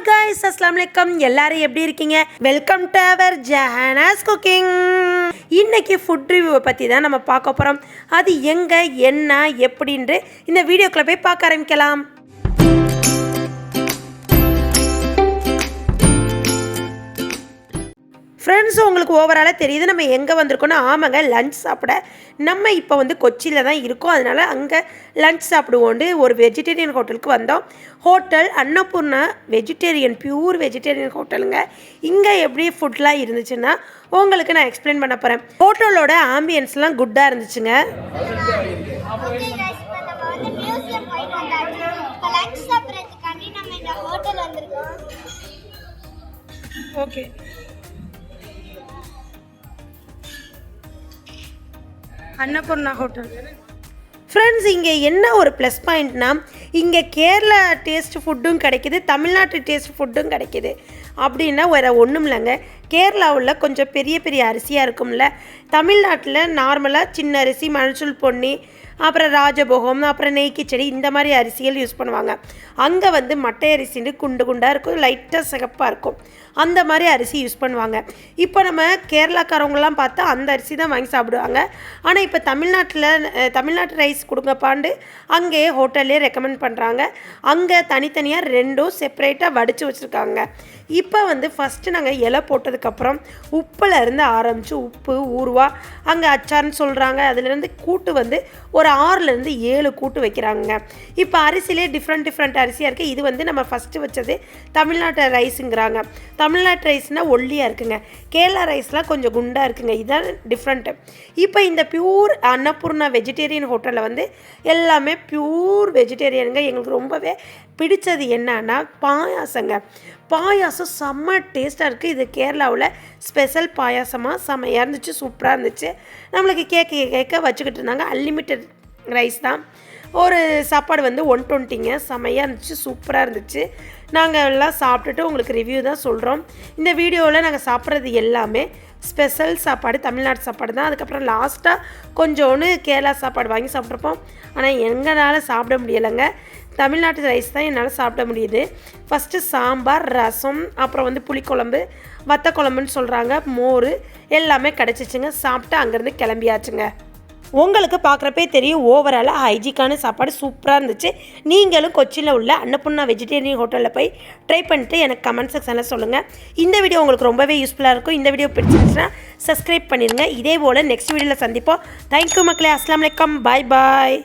Hi guys, அஸ்ஸலாமு அலைக்கும். எல்லாரும் எப்படி இருக்கீங்க? Welcome to our Jahana's cooking. இன்னைக்கு ஃபுட் ரிவ்யூவை பற்றி தான் நம்ம பார்க்க போகிறோம். அது எங்கே, என்ன, எப்படின்று இந்த வீடியோக்குள்ளே போய் பார்க்க ஆரம்பிக்கலாம். ஃப்ரெண்ட்ஸ், உங்களுக்கு ஓவராலாக தெரியுது நம்ம எங்கே வந்திருக்கோன்னா, ஆமாங்க, லஞ்ச் சாப்பிட. நம்ம இப்போ வந்து கொச்சியில் தான் இருக்கோம். அதனால் அங்கே லஞ்ச் சாப்பிடுவோண்டு ஒரு வெஜிடேரியன் ஹோட்டலுக்கு வந்தோம். Hotel Annapoorna vegetarian, pure vegetarian ஹோட்டலுங்க. இங்கே எப்படி ஃபுட்லாம் இருந்துச்சுன்னா உங்களுக்கு நான் எக்ஸ்பிளைன் பண்ண போகிறேன். ஹோட்டலோட ஆம்பியன்ஸ்லாம் குட்டாக இருந்துச்சுங்க. Okay Annapurna hotel. ஃப்ரெண்ட்ஸ், இங்கே என்ன ஒரு ப்ளஸ் பாயிண்ட்னா, இங்கே கேரளா டேஸ்ட் ஃபுட்டும் கிடைக்கிது, தமிழ்நாட்டு டேஸ்ட் ஃபுட்டும் கிடைக்கிது. அப்படின்னா வேறு ஒன்றும் இல்லைங்க. கேரளாவில் கொஞ்சம் பெரிய பெரிய அரிசியாக இருக்கும்ல, தமிழ்நாட்டில் நார்மலாக சின்ன அரிசி, மஞ்சள் பொன்னி, அப்புறம் ராஜபோகம், அப்புறம் நெய் கிச்சடி, இந்த மாதிரி அரிசிகள் யூஸ் பண்ணுவாங்க. அங்கே வந்து மட்டை அரிசின்னு குண்டு குண்டாக இருக்கும், லைட்டாக சிகப்பாக இருக்கும். அந்த மாதிரி அரிசி யூஸ் பண்ணுவாங்க. இப்போ நம்ம கேரளாக்காரவங்களாம் பார்த்தா அந்த அரிசி தான் வாங்கி சாப்பிடுவாங்க. ஆனால் இப்போ தமிழ்நாட்டு ரைஸ் கொடுங்கப்பாண்டு அங்கேயே ஹோட்டல்லே ரெக்கமெண்ட் பண்ணுறாங்க. அங்கே தனித்தனியாக ரெண்டும் செப்பரேட்டாக வடித்து வச்சுருக்காங்க. இப்போ வந்து ஃபஸ்ட்டு நாங்கள் இலை போட்டதுக்கப்புறம் உப்பிலேருந்து ஆரம்பித்து உப்பு, ஊறுவா, அங்கே அச்சார்னு சொல்கிறாங்க. அதுலேருந்து கூட்டு வந்து ஒரு 6லேருந்து 7 கூட்டு வைக்கிறாங்க. இப்போ அரிசிலே டிஃப்ரெண்ட் அரிசியாக இருக்குது. இது வந்து நம்ம ஃபஸ்ட்டு வச்சது தமிழ்நாட்டு ரைஸுங்கிறாங்க. தமிழ்நாட்டு ரைஸ்னால் ஒல்லியாக இருக்குங்க, கேரளா ரைஸ்லாம் கொஞ்சம் குண்டாக இருக்குங்க. இதுதான் டிஃப்ரெண்ட்டு. இப்போ இந்த பியூர் அன்னபூர்ணா வெஜிடேரியன் ஹோட்டலில் வந்து எல்லாமே பியூர் வெஜிடேரியனுங்க. எங்களுக்கு ரொம்பவே பிடிச்சது என்னன்னா பாயாசங்க. பாயாசம் செம்ம டேஸ்ட்டாக இருக்குது. இது கேரளாவில் ஸ்பெஷல் பாயாசமாக செம்மையாக இருந்துச்சு, சூப்பராக இருந்துச்சு. நம்மளுக்கு கேட்க வச்சுக்கிட்டு இருந்தாங்க. அன்லிமிட்டெட் ரைஸ் தான். ஒரு சாப்பாடு வந்து 120ங்க. செம்மையாக இருந்துச்சு, சூப்பராக இருந்துச்சு. நாங்கள் எல்லாம் சாப்பிட்டுட்டு உங்களுக்கு ரிவ்யூ தான் சொல்கிறோம். இந்த வீடியோவில் நாங்கள் சாப்பிட்றது எல்லாமே ஸ்பெஷல் சாப்பாடு, தமிழ்நாட்டு சாப்பாடு தான். அதுக்கப்புறம் லாஸ்ட்டாக கொஞ்சோன்னு கேரளா சாப்பாடு வாங்கி சாப்பிட்ருப்போம். ஆனால் எங்களால் சாப்பிட முடியலைங்க. தமிழ்நாட்டு ரைஸ் தான் என்னால் சாப்பிட முடியுது. ஃபஸ்ட்டு சாம்பார், ரசம், அப்புறம் வந்து புளிக்குழம்பு, வத்த குழம்புன்னு சொல்கிறாங்க, மோர் எல்லாமே கிடச்சிச்சுங்க. சாப்பிட்டு அங்கேருந்து கிளம்பியாச்சுங்க. உங்களுக்கு பார்க்குறப்பே தெரியும் ஓவராலாக ஹைஜிக்கான சாப்பாடு சூப்பராக இருந்துச்சு. நீங்களும் கொச்சியில் உள்ள அன்னபூர்ணா வெஜிடேரியன் ஹோட்டலில் போய் ட்ரை பண்ணிட்டு எனக்கு கமெண்ட் செக்ஷனில் சொல்லுங்கள். இந்த வீடியோ உங்களுக்கு ரொம்பவே யூஸ்ஃபுல்லாக இருக்கும். இந்த வீடியோ பிடிச்சிருந்துச்சுன்னா சப்ஸ்கிரைப் பண்ணிடுங்க. இதே போல் நெக்ஸ்ட் வீடியோவில் சந்திப்போம். தேங்க்யூ மக்களே. அஸ்ஸலாமு அலைக்கும். பாய் பாய்.